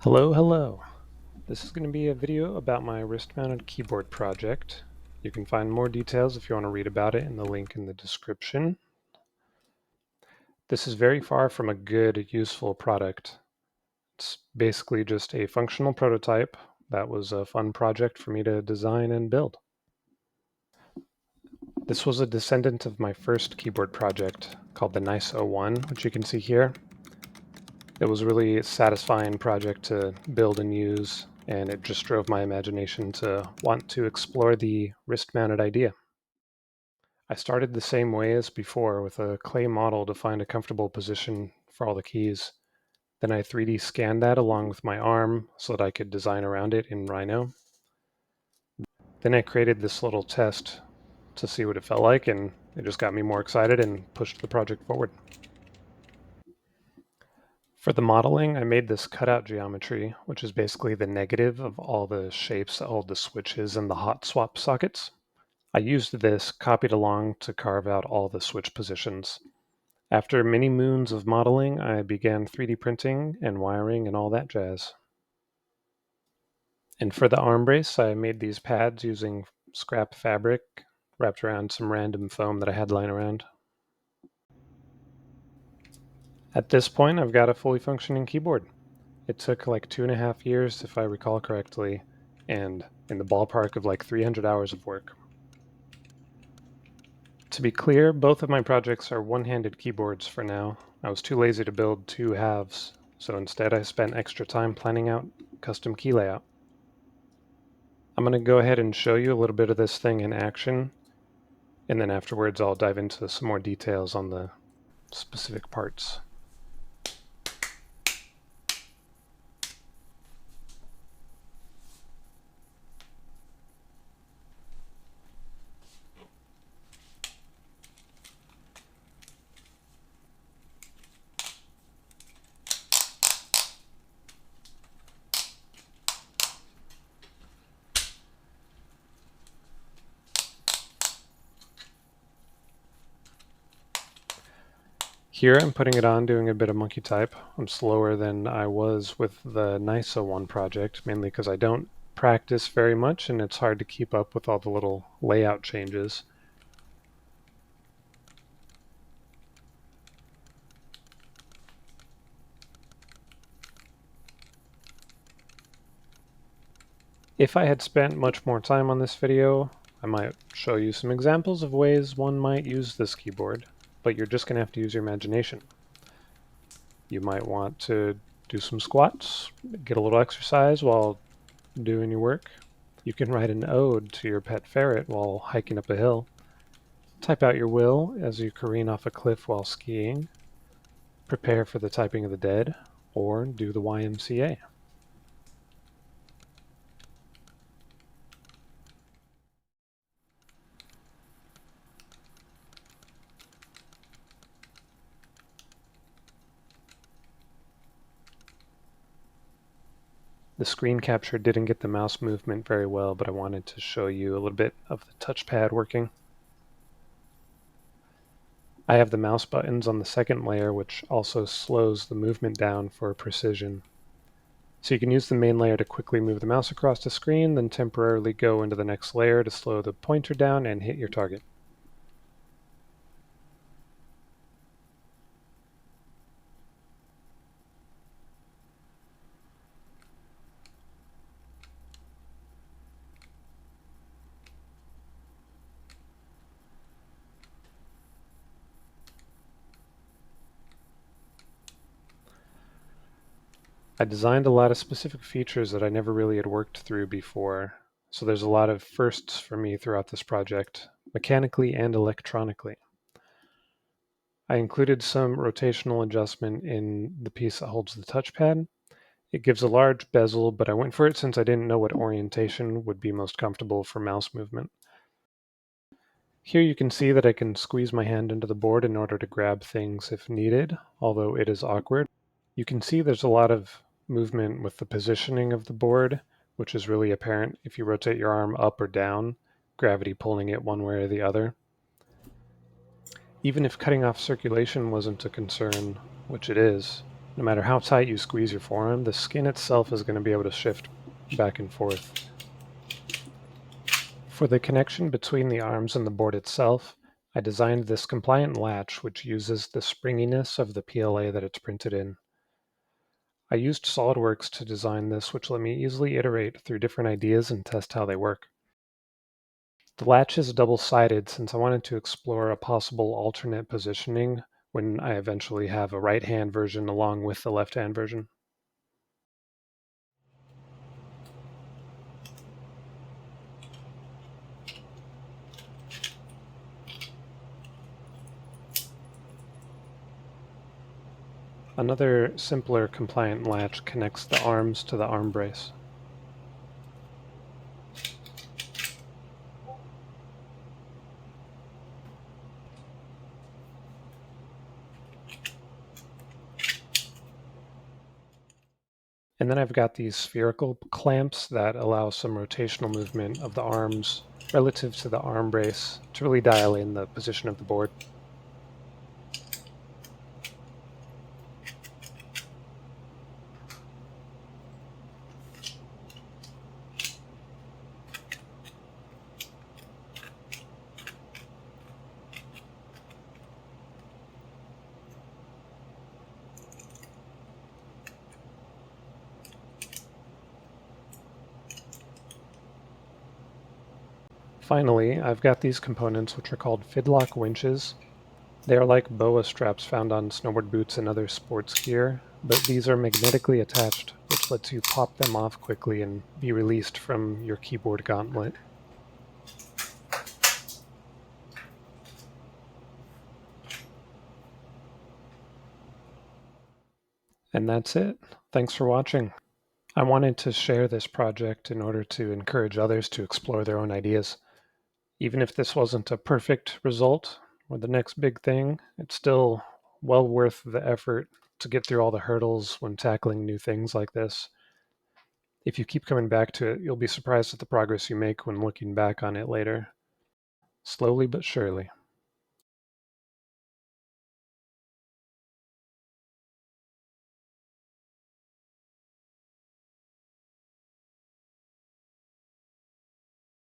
Hello. This is going to be a video about my wrist-mounted keyboard project. You can find more details if you want to read about it in the link in the description. This is very far from a good, useful product. It's basically just a functional prototype that was a fun project for me to design and build. This was a descendant of my first keyboard project called the Schist01, which you can see here. It was a really satisfying project to build and use, and it just drove my imagination to want to explore the wrist-mounted idea. I started the same way as before with a clay model to find a comfortable position for all the keys. Then I 3D scanned that along with my arm so that I could design around it in Rhino. Then I created this little test to see what it felt like, and it just got me more excited and pushed the project forward. For the modeling, I made this cutout geometry, which is basically the negative of all the shapes that hold the switches and the hot swap sockets. I used this copied along to carve out all the switch positions. After many moons of modeling, I began 3D printing and wiring and all that jazz. And for the arm brace, I made these pads using scrap fabric wrapped around some random foam that I had lying around. At this point, I've got a fully functioning keyboard. It took like 2.5 years, if I recall correctly, and in the ballpark of like 300 hours of work. To be clear, both of my projects are one-handed keyboards for now. I was too lazy to build two halves, so instead I spent extra time planning out custom key layout. I'm going to go ahead and show you a little bit of this thing in action, and then afterwards I'll dive into some more details on the specific parts. Here I'm putting it on, doing a bit of monkey type. I'm slower than I was with the Schist01 project, mainly because I don't practice very much and it's hard to keep up with all the little layout changes. If I had spent much more time on this video, I might show you some examples of ways one might use this keyboard, but you're just going to have to use your imagination. You might want to do some squats, get a little exercise while doing your work. You can write an ode to your pet ferret while hiking up a hill. Type out your will as you careen off a cliff while skiing. Prepare for the typing of the dead, or do the YMCA. The screen capture didn't get the mouse movement very well, but I wanted to show you a little bit of the touchpad working. I have the mouse buttons on the second layer, which also slows the movement down for precision. So you can use the main layer to quickly move the mouse across the screen, then temporarily go into the next layer to slow the pointer down and hit your target. I designed a lot of specific features that I never really had worked through before, so there's a lot of firsts for me throughout this project, mechanically and electronically. I included some rotational adjustment in the piece that holds the touchpad. It gives a large bezel, but I went for it since I didn't know what orientation would be most comfortable for mouse movement. Here you can see that I can squeeze my hand into the board in order to grab things if needed, although it is awkward. You can see there's a lot of movement with the positioning of the board, which is really apparent if you rotate your arm up or down, gravity pulling it one way or the other. Even if cutting off circulation wasn't a concern, which it is, No matter how tight you squeeze your forearm, the skin itself is going to be able to shift back and forth. For the connection between the arms and the board itself, I designed this compliant latch which uses the springiness of the PLA that it's printed in. I used SOLIDWORKS to design this, which let me easily iterate through different ideas and test how they work. The latch is double-sided since I wanted to explore a possible alternate positioning when I eventually have a right-hand version along with the left-hand version. Another simpler compliant latch connects the arms to the arm brace. And then I've got these spherical clamps that allow some rotational movement of the arms relative to the arm brace to really dial in the position of the board. Finally, I've got these components which are called fidlock winches. They are like BOA straps found on snowboard boots and other sports gear, but these are magnetically attached, which lets you pop them off quickly and be released from your keyboard gauntlet. And that's it. Thanks for watching. I wanted to share this project in order to encourage others to explore their own ideas. Even if this wasn't a perfect result or the next big thing, it's still well worth the effort to get through all the hurdles when tackling new things like this. If you keep coming back to it, you'll be surprised at the progress you make when looking back on it later. Slowly but surely.